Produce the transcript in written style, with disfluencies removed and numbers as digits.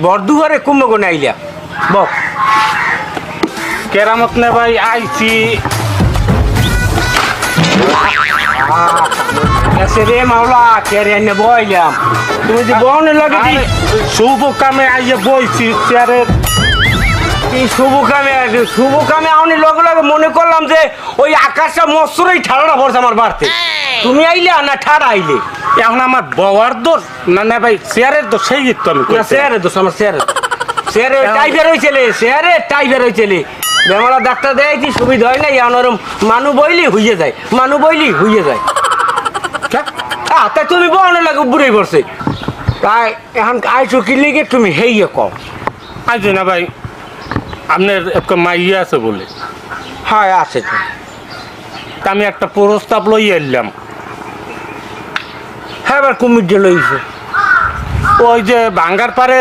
বরদুয়ারে কুম্ভকোণে আইলা বক কেরামত না ভাই আইছি। রে মাওলা কেরে এনে বইলাম তুমি যে বউনের লাগে আরে, শুভ কামে আইয়ে বইছি চেয়ারে। কি শুভ কামে আমি লগে লগে মনে করলাম যে ওই আকাশটা মস্তরেই ঠাড়া পড়ছে আমার বাড়তে তুমি আইলে না ঠাড়া আইলে এখন আমার বওয়ার দোষ না না ভাই চেয়ারের দোষ, সেই তো আমি না কইছি। চেয়ারে দোষ আমার চেয়ারে টাইপের হয়েছিলে চেয়ারে টাইপের হয়েছিলে বেমারা ডাক্তার দেয় কি সুবিধা হয় না ইয়ানোরম মানু বইলি হইয়ে যায় তাই তুমি বউনের লাগে বুড়ে পড়ছে তাই এখন আইসো কি লিগে তুমি হেইয়ে কও আইছে না ভাই, আপনার একটা মাইয়া আছে বলে হ্যাঁ আছে তো তা আমি একটা প্রস্তাব লই এলাম। হ্যাঁ এবার কুমির লইছে ওই যে ভাঙ্গার পারে